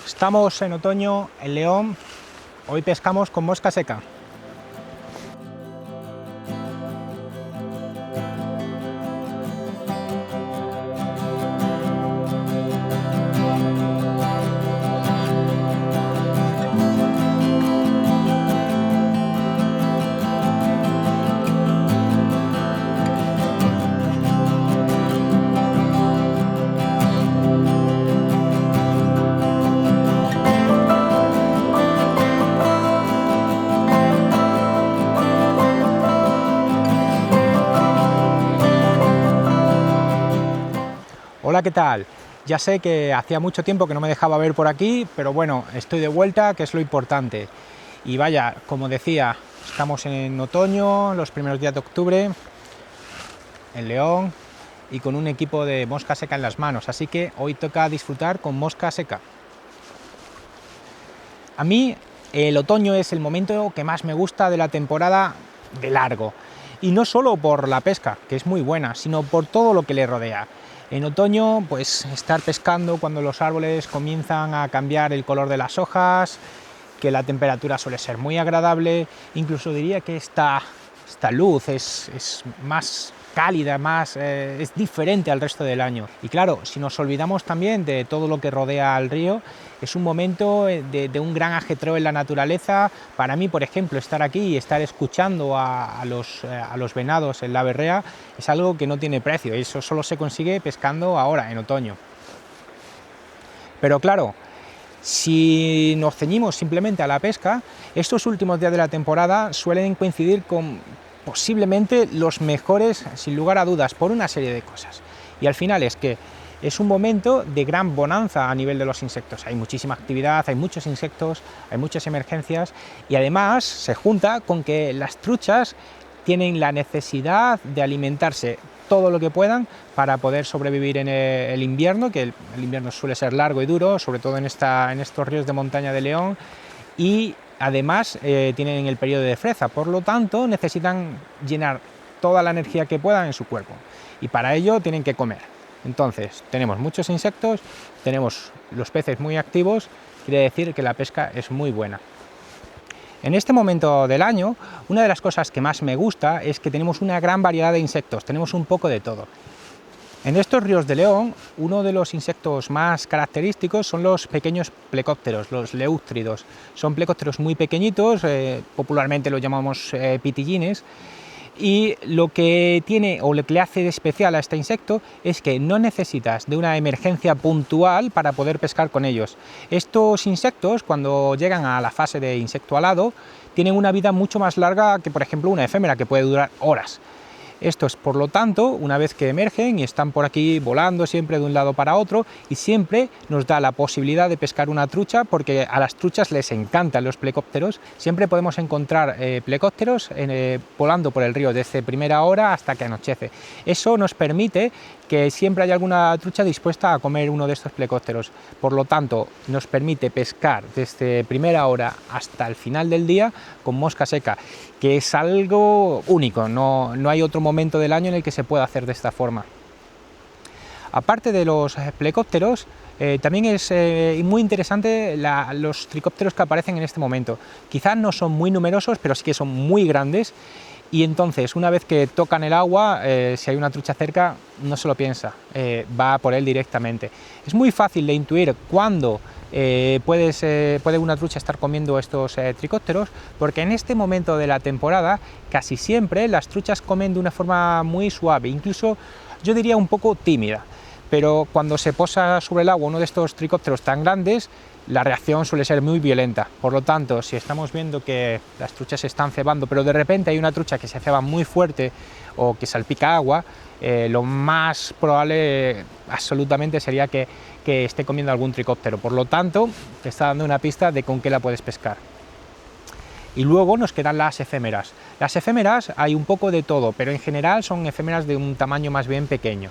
Estamos en otoño en León, hoy pescamos con mosca seca. Hola, ¿qué tal? Ya sé que hacía mucho tiempo que no me dejaba ver por aquí, pero bueno, estoy de vuelta, que es lo importante. Y vaya, como decía, estamos en otoño, los primeros días de octubre, en León, y con un equipo de mosca seca en las manos, así que hoy toca disfrutar con mosca seca. A mí el otoño es el momento que más me gusta de la temporada de largo, y no solo por la pesca, que es muy buena, sino por todo lo que le rodea. En otoño, pues estar pescando cuando los árboles comienzan a cambiar el color de las hojas, que la temperatura suele ser muy agradable, incluso diría que esta luz es más cálida, es diferente al resto del año. Y claro, si nos olvidamos también de todo lo que rodea al río, es un momento de un gran ajetreo en la naturaleza. Para mí, por ejemplo, estar aquí y estar escuchando a los venados en la berrea es algo que no tiene precio, y eso solo se consigue pescando ahora, en otoño. Pero claro, si nos ceñimos simplemente a la pesca, estos últimos días de la temporada suelen coincidir con posiblemente los mejores, sin lugar a dudas, por una serie de cosas. Y al final es que es un momento de gran bonanza a nivel de los insectos. Hay muchísima actividad, hay muchos insectos, hay muchas emergencias, y además se junta con que las truchas tienen la necesidad de alimentarse todo lo que puedan para poder sobrevivir en el invierno, que el invierno suele ser largo y duro, sobre todo en estos ríos de montaña de León, y además tienen el periodo de freza, por lo tanto necesitan llenar toda la energía que puedan en su cuerpo, y para ello tienen que comer. Entonces tenemos muchos insectos, tenemos los peces muy activos, quiere decir que la pesca es muy buena. En este momento del año, una de las cosas que más me gusta es que tenemos una gran variedad de insectos, tenemos un poco de todo. En estos ríos de León, uno de los insectos más característicos son los pequeños plecópteros, los leústridos. Son plecópteros muy pequeñitos, popularmente los llamamos pitillines, y lo que tiene o lo que le hace de especial a este insecto es que no necesitas de una emergencia puntual para poder pescar con ellos. Estos insectos, cuando llegan a la fase de insecto alado, tienen una vida mucho más larga que, por ejemplo, una efémera, que puede durar horas. Estos, por lo tanto, una vez que emergen y están por aquí volando siempre de un lado para otro, y siempre nos da la posibilidad de pescar una trucha, porque a las truchas les encantan los plecópteros. Siempre podemos encontrar plecópteros volando por el río desde primera hora hasta que anochece. Eso nos permite que siempre haya alguna trucha dispuesta a comer uno de estos plecópteros. Por lo tanto, nos permite pescar desde primera hora hasta el final del día con mosca seca, que es algo único, no hay otro momento del año en el que se pueda hacer de esta forma. Aparte de los plecópteros, también es muy interesante los tricópteros que aparecen en este momento. Quizás no son muy numerosos, pero sí que son muy grandes, y entonces una vez que tocan el agua, si hay una trucha cerca, no se lo piensa, va por él directamente. Es muy fácil de intuir cuándo puede una trucha estar comiendo estos tricópteros, porque en este momento de la temporada casi siempre las truchas comen de una forma muy suave, incluso yo diría un poco tímida, pero cuando se posa sobre el agua uno de estos tricópteros tan grandes, la reacción suele ser muy violenta. Por lo tanto, si estamos viendo que las truchas se están cebando, pero de repente hay una trucha que se ceba muy fuerte o que salpica agua, lo más probable absolutamente sería que esté comiendo algún tricóptero. Por lo tanto, te está dando una pista de con qué la puedes pescar. Y luego nos quedan las efémeras. Las efémeras hay un poco de todo, pero en general son efémeras de un tamaño más bien pequeño.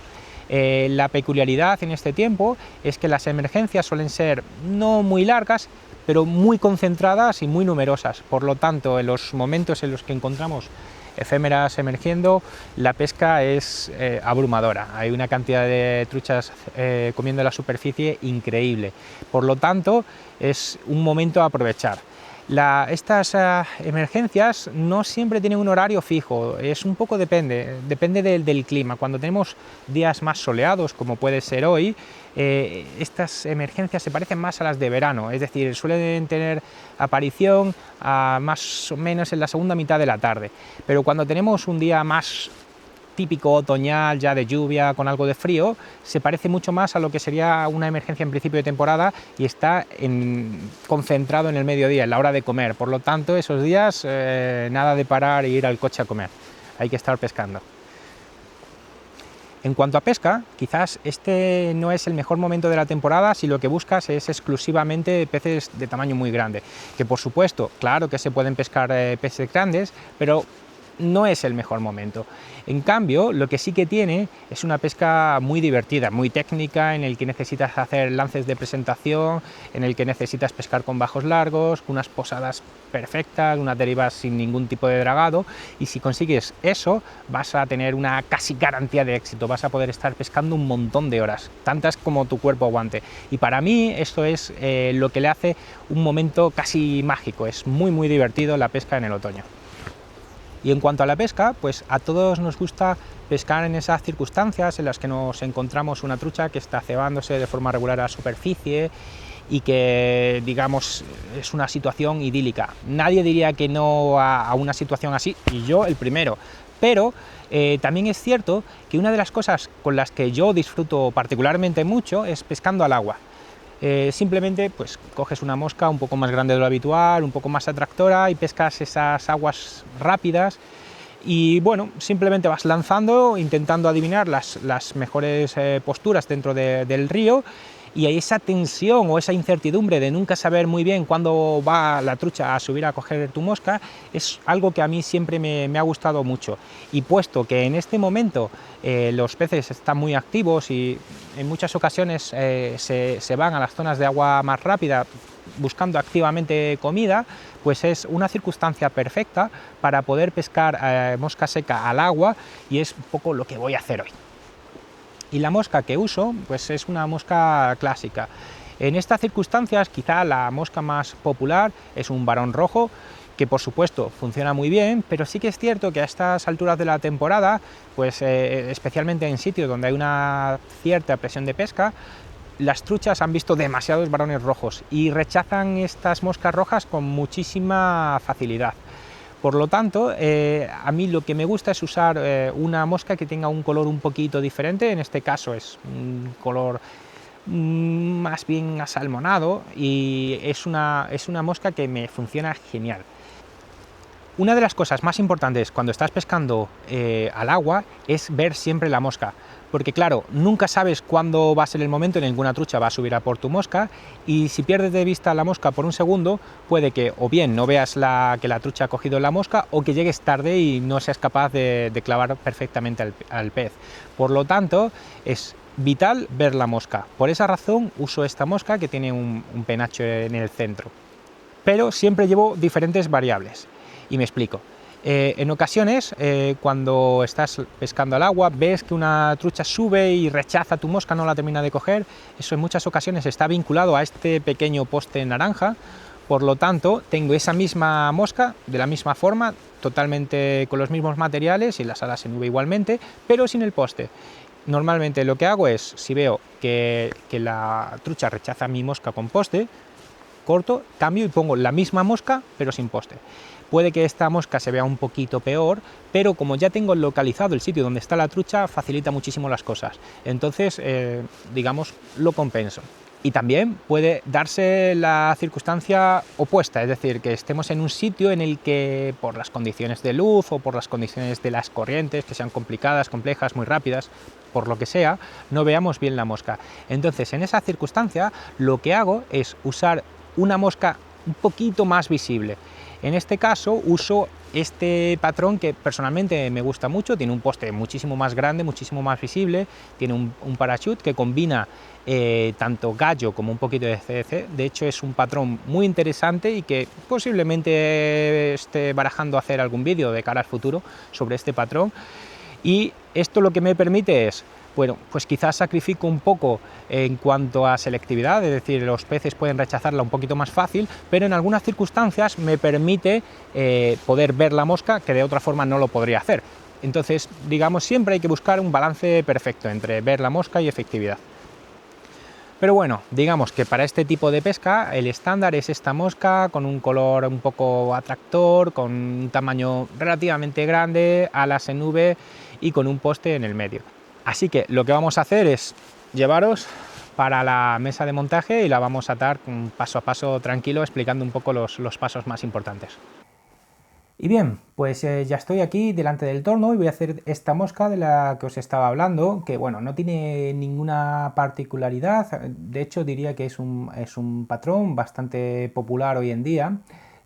La peculiaridad en este tiempo es que las emergencias suelen ser no muy largas, pero muy concentradas y muy numerosas. Por lo tanto, en los momentos en los que encontramos efémeras emergiendo, la pesca es abrumadora. Hay una cantidad de truchas comiendo la superficie increíble. Por lo tanto, es un momento a aprovechar. Estas emergencias no siempre tienen un horario fijo, es un poco depende del clima. Cuando tenemos días más soleados, como puede ser hoy, estas emergencias se parecen más a las de verano, es decir, suelen tener aparición más o menos en la segunda mitad de la tarde. Pero cuando tenemos un día más típico otoñal, ya de lluvia, con algo de frío, se parece mucho más a lo que sería una emergencia en principio de temporada y está concentrado en el mediodía, en la hora de comer. Por lo tanto, esos días nada de parar e ir al coche a comer, hay que estar pescando. En cuanto a pesca, quizás este no es el mejor momento de la temporada si lo que buscas es exclusivamente peces de tamaño muy grande, que por supuesto, claro que se pueden pescar peces grandes, pero no es el mejor momento. En cambio, lo que sí que tiene es una pesca muy divertida, muy técnica, en el que necesitas hacer lances de presentación, en el que necesitas pescar con bajos largos, con unas posadas perfectas, unas derivas sin ningún tipo de dragado, y si consigues eso vas a tener una casi garantía de éxito, vas a poder estar pescando un montón de horas, tantas como tu cuerpo aguante. Y para mí esto es lo que le hace un momento casi mágico, es muy divertido la pesca en el otoño. Y en cuanto a la pesca, pues a todos nos gusta pescar en esas circunstancias en las que nos encontramos una trucha que está cebándose de forma regular a la superficie y que, digamos, es una situación idílica. Nadie diría que no a una situación así, y yo el primero. Pero también es cierto que una de las cosas con las que yo disfruto particularmente mucho es pescando al agua. Simplemente pues coges una mosca un poco más grande de lo habitual, un poco más atractora y pescas esas aguas rápidas y bueno, simplemente vas lanzando, intentando adivinar las mejores posturas dentro del río, y hay esa tensión o esa incertidumbre de nunca saber muy bien cuándo va la trucha a subir a coger tu mosca, es algo que a mí siempre me ha gustado mucho. Y puesto que en este momento los peces están muy activos y en muchas ocasiones se van a las zonas de agua más rápida buscando activamente comida, pues es una circunstancia perfecta para poder pescar mosca seca al agua, y es un poco lo que voy a hacer hoy. Y la mosca que uso pues es una mosca clásica. En estas circunstancias quizá la mosca más popular es un varón rojo, que por supuesto funciona muy bien, pero sí que es cierto que a estas alturas de la temporada, pues especialmente en sitios donde hay una cierta presión de pesca, las truchas han visto demasiados varones rojos y rechazan estas moscas rojas con muchísima facilidad. Por lo tanto, a mí lo que me gusta es usar una mosca que tenga un color un poquito diferente. En este caso es un color más bien asalmonado y es una mosca que me funciona genial. Una de las cosas más importantes cuando estás pescando al agua es ver siempre la mosca, porque claro, nunca sabes cuándo va a ser el momento en el que una trucha va a subir a por tu mosca, y si pierdes de vista la mosca por un segundo, puede que o bien no veas que la trucha ha cogido la mosca, o que llegues tarde y no seas capaz de clavar perfectamente al pez. Por lo tanto, es vital ver la mosca. Por esa razón uso esta mosca que tiene un penacho en el centro. Pero siempre llevo diferentes variables. Y me explico. En ocasiones, cuando estás pescando al agua, ves que una trucha sube y rechaza tu mosca, no la termina de coger. Eso en muchas ocasiones está vinculado a este pequeño poste naranja. Por lo tanto, tengo esa misma mosca, de la misma forma, totalmente con los mismos materiales y las alas en V igualmente, pero sin el poste. Normalmente lo que hago es, si veo que la trucha rechaza mi mosca con poste, corto, cambio y pongo la misma mosca pero sin poste. Puede que esta mosca se vea un poquito peor, pero como ya tengo localizado el sitio donde está la trucha, facilita muchísimo las cosas. Entonces, digamos, lo compenso. Y también puede darse la circunstancia opuesta, es decir, que estemos en un sitio en el que por las condiciones de luz o por las condiciones de las corrientes, que sean complicadas, complejas, muy rápidas, por lo que sea, no veamos bien la mosca. Entonces, en esa circunstancia, lo que hago es usar una mosca un poquito más visible. En este caso uso este patrón que personalmente me gusta mucho, tiene un poste muchísimo más grande, muchísimo más visible, tiene un parachute que combina tanto gallo como un poquito de CDC. De hecho es un patrón muy interesante y que posiblemente esté barajando hacer algún vídeo de cara al futuro sobre este patrón. Y esto lo que me permite es, bueno, pues quizás sacrifico un poco en cuanto a selectividad, es decir, los peces pueden rechazarla un poquito más fácil, pero en algunas circunstancias me permite poder ver la mosca que de otra forma no lo podría hacer. Entonces, digamos, siempre hay que buscar un balance perfecto entre ver la mosca y efectividad. Pero bueno, digamos que para este tipo de pesca el estándar es esta mosca con un color un poco atractor, con un tamaño relativamente grande, alas en V y con un poste en el medio. Así que lo que vamos a hacer es llevaros para la mesa de montaje y la vamos a atar paso a paso tranquilo, explicando un poco los pasos más importantes. Y bien, pues ya estoy aquí delante del torno y voy a hacer esta mosca de la que os estaba hablando, que bueno, no tiene ninguna particularidad, de hecho diría que es un patrón bastante popular hoy en día,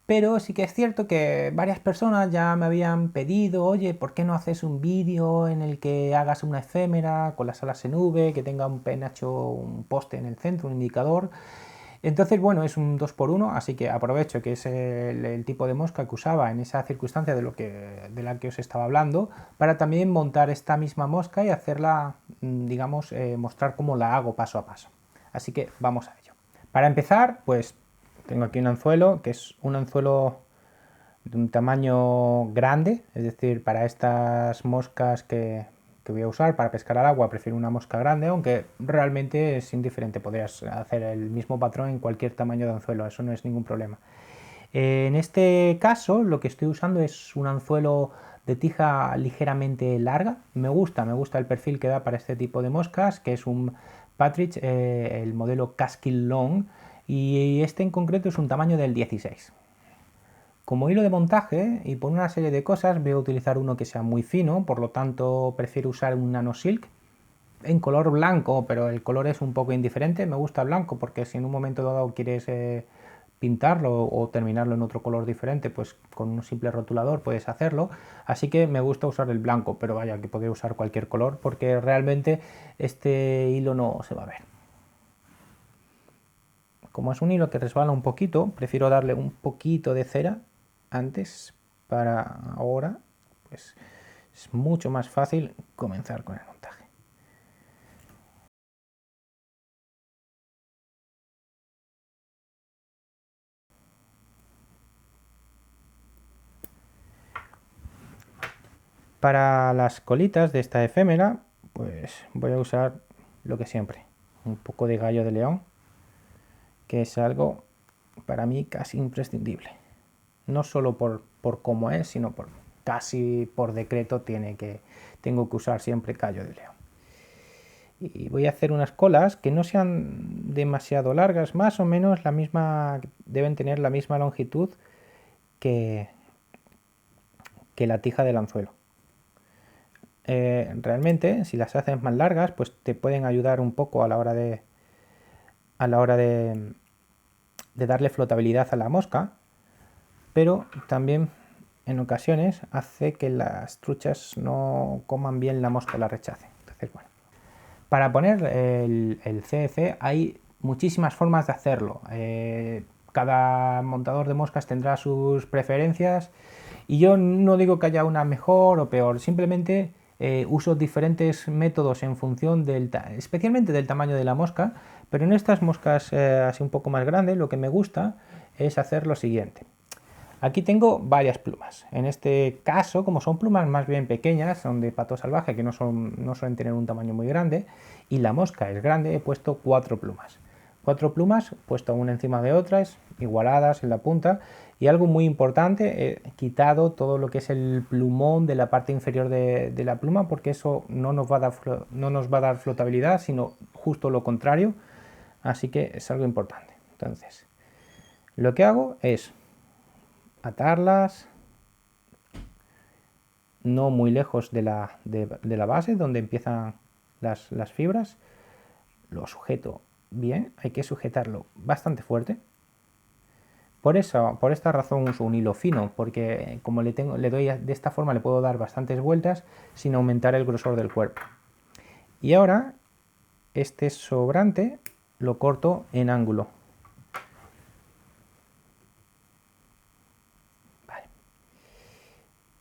pero sí que es cierto que varias personas ya me habían pedido, oye, ¿por qué no haces un vídeo en el que hagas una efémera con las alas en V, que tenga un penacho, un poste en el centro, un indicador? Entonces, bueno, es un 2x1, así que aprovecho que es el tipo de mosca que usaba en esa circunstancia de la que os estaba hablando, para también montar esta misma mosca y hacerla, digamos, mostrar cómo la hago paso a paso. Así que vamos a ello. Para empezar, pues tengo aquí un anzuelo, que es un anzuelo de un tamaño grande, es decir, para estas moscas que voy a usar para pescar al agua prefiero una mosca grande, aunque realmente es indiferente, podrías hacer el mismo patrón en cualquier tamaño de anzuelo, eso no es ningún problema. En este caso lo que estoy usando es un anzuelo de tija ligeramente larga, me gusta el perfil que da para este tipo de moscas, que es un Partridge, el modelo Catskill Long, y este en concreto es un tamaño del 16. Como hilo de montaje y por una serie de cosas voy a utilizar uno que sea muy fino, por lo tanto prefiero usar un Nano Silk en color blanco, pero el color es un poco indiferente, me gusta el blanco porque si en un momento dado quieres pintarlo o terminarlo en otro color diferente, pues con un simple rotulador puedes hacerlo, así que me gusta usar el blanco, pero vaya que podéis usar cualquier color porque realmente este hilo no se va a ver. Como es un hilo que resbala un poquito, prefiero darle un poquito de cera antes, para ahora pues es mucho más fácil comenzar con el montaje. Para las colitas de esta efémera pues voy a usar lo que siempre, un poco de gallo de león, que es algo para mí casi imprescindible, no solo por cómo es, sino por casi por decreto tengo que usar siempre gallo de león. Y voy a hacer unas colas que no sean demasiado largas, más o menos la misma, deben tener la misma longitud que, que la tija del anzuelo. Realmente, si las haces más largas, pues te pueden ayudar un poco a la hora de darle flotabilidad a la mosca, pero también en ocasiones hace que las truchas no coman bien la mosca o la rechacen. Entonces, bueno. Para poner el CEC hay muchísimas formas de hacerlo. Cada montador de moscas tendrá sus preferencias y yo no digo que haya una mejor o peor, simplemente uso diferentes métodos en función especialmente del tamaño de la mosca, pero en estas moscas así un poco más grandes lo que me gusta es hacer lo siguiente. Aquí tengo varias plumas. En este caso, como son plumas más bien pequeñas, son de pato salvaje, que no suelen tener un tamaño muy grande, y la mosca es grande, he puesto 4 plumas. 4 plumas puesto una encima de otras, igualadas en la punta, y algo muy importante, he quitado todo lo que es el plumón de la parte inferior de la pluma, porque eso no nos va a dar flotabilidad, sino justo lo contrario, así que es algo importante. Entonces, lo que hago es atarlas no muy lejos de la base donde empiezan las fibras, lo sujeto bien, hay que sujetarlo bastante fuerte Por esta razón uso un hilo fino, porque como le doy de esta forma le puedo dar bastantes vueltas sin aumentar el grosor del cuerpo. Y ahora este sobrante lo corto en ángulo. Vale.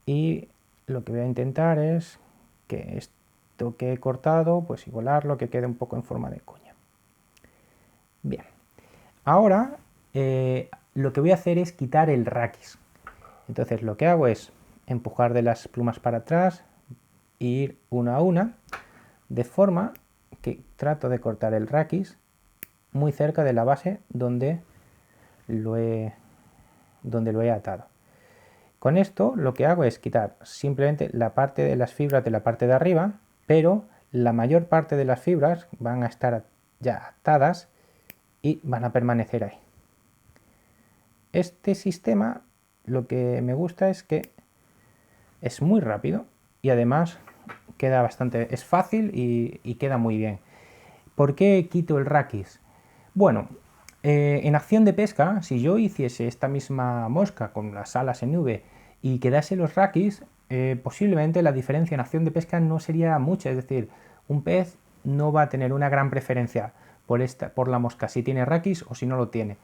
Y lo que voy a intentar es que esto que he cortado, pues igualarlo, que quede un poco en forma de cuña. Bien. Ahora lo que voy a hacer es quitar el raquis. Entonces lo que hago es empujar de las plumas para atrás e ir una a una, de forma que trato de cortar el raquis muy cerca de la base donde lo he atado. Con esto lo que hago es quitar simplemente la parte de las fibras de la parte de arriba, pero la mayor parte de las fibras van a estar ya atadas y van a permanecer ahí. Este sistema lo que me gusta es que es muy rápido y además queda es fácil y queda muy bien. ¿Por qué quito el raquis? Bueno, en acción de pesca, si yo hiciese esta misma mosca con las alas en V y quedase los raquis, posiblemente la diferencia en acción de pesca no sería mucha, es decir, un pez no va a tener una gran preferencia por la mosca si tiene raquis o si no lo tiene.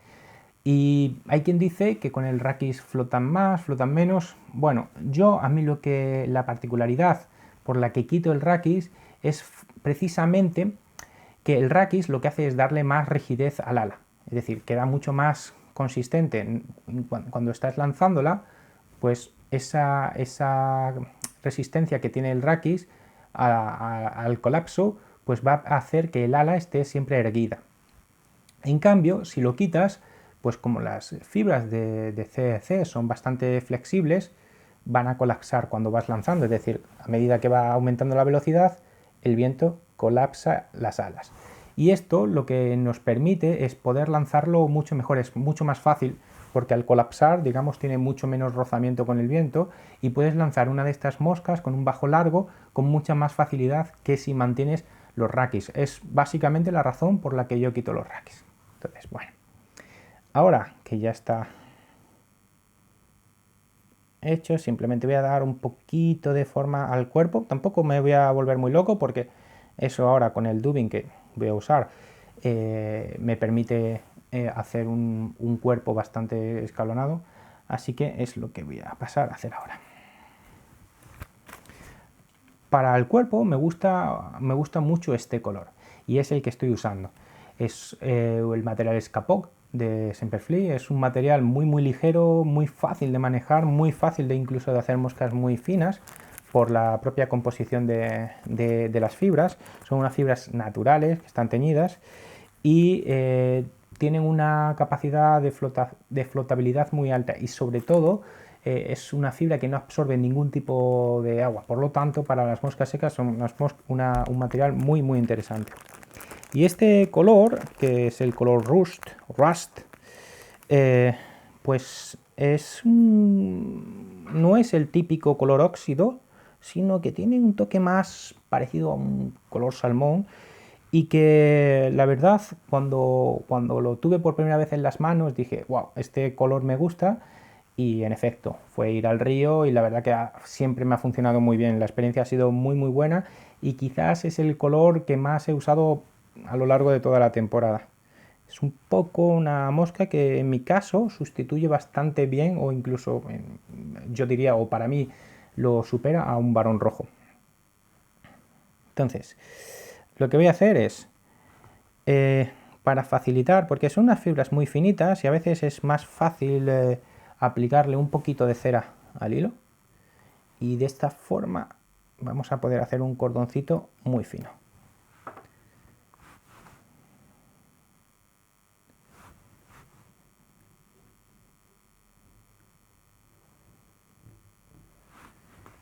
Y hay quien dice que con el raquis flotan más, flotan menos. Bueno, a mí la particularidad por la que quito el raquis es precisamente que el raquis lo que hace es darle más rigidez al ala, es decir, queda mucho más consistente cuando estás lanzándola, pues esa resistencia que tiene el raquis al colapso, pues va a hacer que el ala esté siempre erguida. En cambio, si lo quitas, pues como las fibras de CEC son bastante flexibles, van a colapsar cuando vas lanzando, es decir, a medida que va aumentando la velocidad, el viento colapsa las alas. Y esto lo que nos permite es poder lanzarlo mucho mejor, es mucho más fácil, porque al colapsar, digamos, tiene mucho menos rozamiento con el viento y puedes lanzar una de estas moscas con un bajo largo con mucha más facilidad que si mantienes los raquis. Es básicamente la razón por la que yo quito los raquis. Entonces, bueno, ahora que ya está hecho, simplemente voy a dar un poquito de forma al cuerpo. Tampoco me voy a volver muy loco porque eso ahora con el dubbing que voy a usar me permite hacer un cuerpo bastante escalonado, así que es lo que voy a pasar a hacer ahora. Para el cuerpo me gusta mucho este color y es el que estoy usando. El material es Kapok de Semperfli, es un material muy ligero, muy fácil de manejar, muy fácil incluso de hacer moscas muy finas por la propia composición de las fibras. Son unas fibras naturales que están teñidas y tienen una capacidad de flotabilidad muy alta y sobre todo es una fibra que no absorbe ningún tipo de agua, por lo tanto para las moscas secas son un material muy interesante. Y este color, que es el color Rust, pues no es el típico color óxido, sino que tiene un toque más parecido a un color salmón y que la verdad cuando lo tuve por primera vez en las manos dije, wow, este color me gusta. Y en efecto, fue ir al río y la verdad que siempre me ha funcionado muy bien. La experiencia ha sido muy buena y quizás es el color que más he usado a lo largo de toda la temporada. Es un poco una mosca que en mi caso sustituye bastante bien o incluso, yo diría, o para mí, lo supera a un varón rojo. Entonces, lo que voy a hacer es, para facilitar, porque son unas fibras muy finitas y a veces es más fácil aplicarle un poquito de cera al hilo y de esta forma vamos a poder hacer un cordoncito muy fino.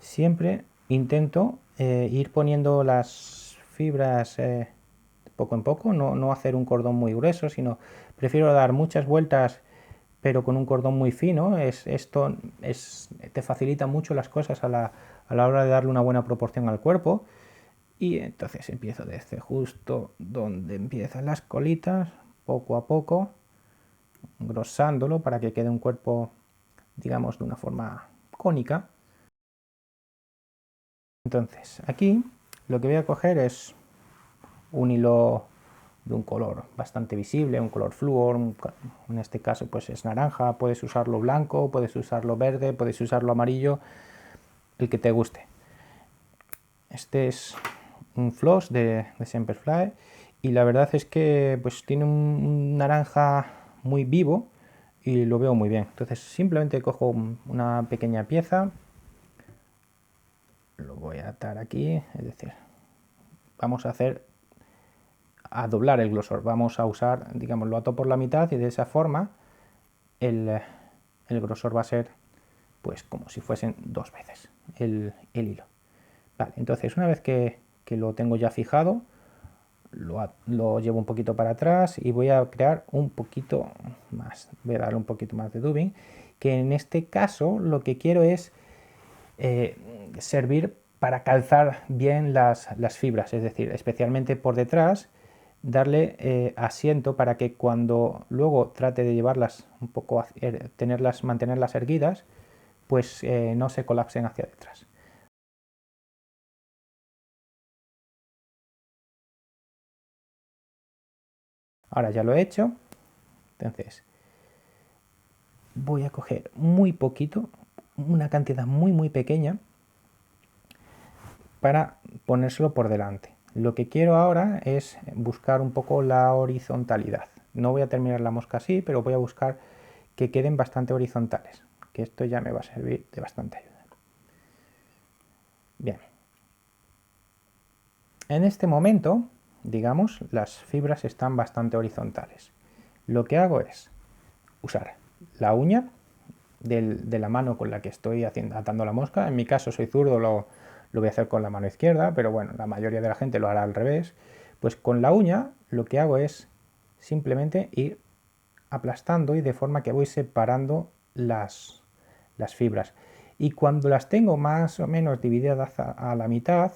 Siempre intento ir poniendo las fibras poco en poco, no hacer un cordón muy grueso, sino prefiero dar muchas vueltas pero con un cordón muy fino. Esto te facilita mucho las cosas a la hora de darle una buena proporción al cuerpo. Y entonces empiezo desde justo donde empiezan las colitas, poco a poco, engrosándolo para que quede un cuerpo, digamos, de una forma cónica. Entonces, aquí lo que voy a coger es un hilo de un color bastante visible, un color flúor, en este caso pues es naranja, puedes usarlo blanco, puedes usarlo verde, puedes usarlo amarillo, el que te guste. Este es un floss de Semperfli y la verdad es que pues tiene un naranja muy vivo y lo veo muy bien. Entonces simplemente cojo una pequeña pieza, lo voy a atar aquí, es decir, vamos a doblar el glosor, vamos a usar, digamos, lo ato por la mitad y de esa forma el grosor va a ser pues como si fuesen 2 veces el hilo. Vale, entonces una vez que lo tengo ya fijado, lo llevo un poquito para atrás y voy a crear un poquito más, voy a darle un poquito más de dubbing, que en este caso lo que quiero es servir para calzar bien las fibras, es decir, especialmente por detrás, darle asiento para que cuando luego trate de llevarlas un poco, mantenerlas erguidas, pues no se colapsen hacia detrás. Ahora ya lo he hecho, entonces voy a coger muy poquito, una cantidad muy pequeña, para ponérselo por delante. Lo que quiero ahora es buscar un poco la horizontalidad. No voy a terminar la mosca así, pero voy a buscar que queden bastante horizontales, que esto ya me va a servir de bastante ayuda. Bien. En este momento, digamos, las fibras están bastante horizontales. Lo que hago es usar la uña de la mano con la que estoy atando la mosca. En mi caso soy zurdo, lo voy a hacer con la mano izquierda, pero bueno, la mayoría de la gente lo hará al revés. Pues con la uña lo que hago es simplemente ir aplastando y de forma que voy separando las fibras. Y cuando las tengo más o menos divididas a la mitad,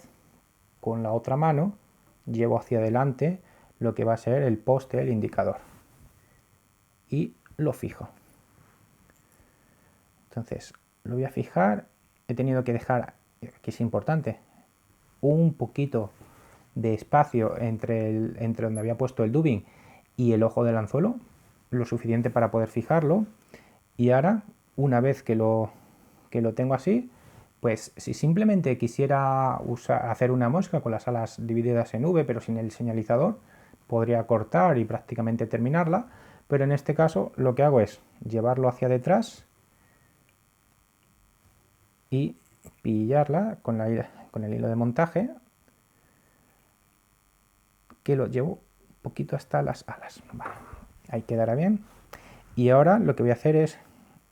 con la otra mano llevo hacia adelante lo que va a ser el poste, el indicador. Y lo fijo. Entonces lo voy a fijar, he tenido que dejar, que es importante, un poquito de espacio entre donde había puesto el dubbing y el ojo del anzuelo, lo suficiente para poder fijarlo. Y ahora, una vez que lo tengo así, pues si simplemente quisiera hacer una mosca con las alas divididas en V pero sin el señalizador, podría cortar y prácticamente terminarla, pero en este caso lo que hago es llevarlo hacia detrás y pillarla con el hilo de montaje, que lo llevo un poquito hasta las alas. Vale, ahí quedará bien. Y ahora lo que voy a hacer es,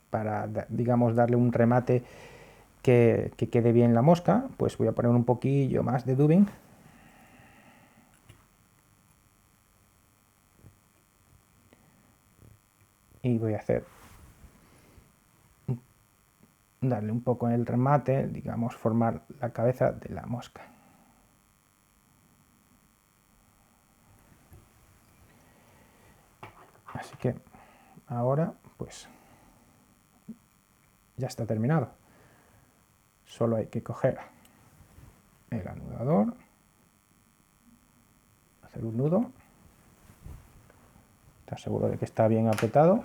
para, digamos, darle un remate que quede bien la mosca, pues voy a poner un poquillo más de dubbing. Y voy a darle un poco en el remate, digamos, formar la cabeza de la mosca. Así que ahora, pues, ya está terminado. Solo hay que coger el anudador, hacer un nudo, estar seguro de que está bien apretado,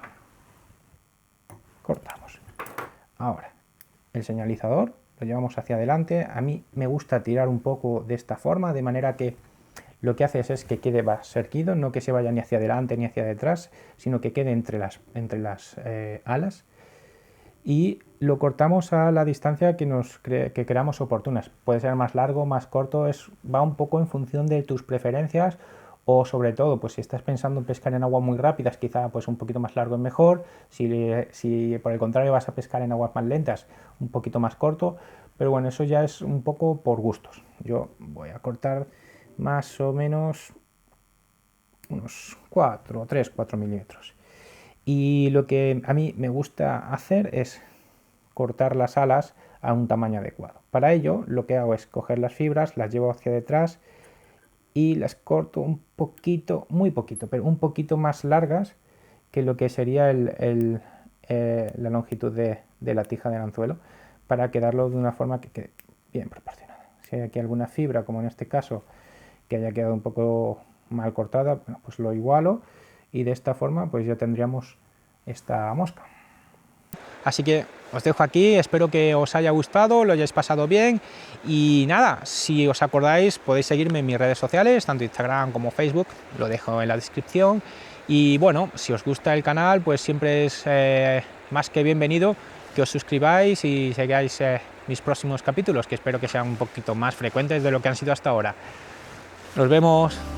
cortamos. Ahora, el señalizador lo llevamos hacia adelante. A mí me gusta tirar un poco de esta forma, de manera que lo que haces es que quede más erguido, no que se vaya ni hacia adelante ni hacia detrás, sino que quede entre las alas. Y lo cortamos a la distancia que creamos oportunas. Puede ser más largo, más corto, va un poco en función de tus preferencias, o sobre todo, pues si estás pensando en pescar en aguas muy rápidas, quizá pues un poquito más largo es mejor. Si por el contrario vas a pescar en aguas más lentas, un poquito más corto. Pero bueno, eso ya es un poco por gustos. Yo voy a cortar más o menos unos 3-4 milímetros. Y lo que a mí me gusta hacer es cortar las alas a un tamaño adecuado. Para ello, lo que hago es coger las fibras, las llevo hacia detrás y las corto un poquito, muy poquito, pero un poquito más largas que lo que sería la longitud de la tija del anzuelo, para quedarlo de una forma que quede bien proporcionada. Si hay aquí alguna fibra, como en este caso, que haya quedado un poco mal cortada, bueno, pues lo igualo y de esta forma pues ya tendríamos esta mosca. Así que os dejo aquí, espero que os haya gustado, lo hayáis pasado bien y nada, si os acordáis podéis seguirme en mis redes sociales, tanto Instagram como Facebook, lo dejo en la descripción. Y bueno, si os gusta el canal, pues siempre es más que bienvenido que os suscribáis y sigáis mis próximos capítulos, que espero que sean un poquito más frecuentes de lo que han sido hasta ahora. Nos vemos.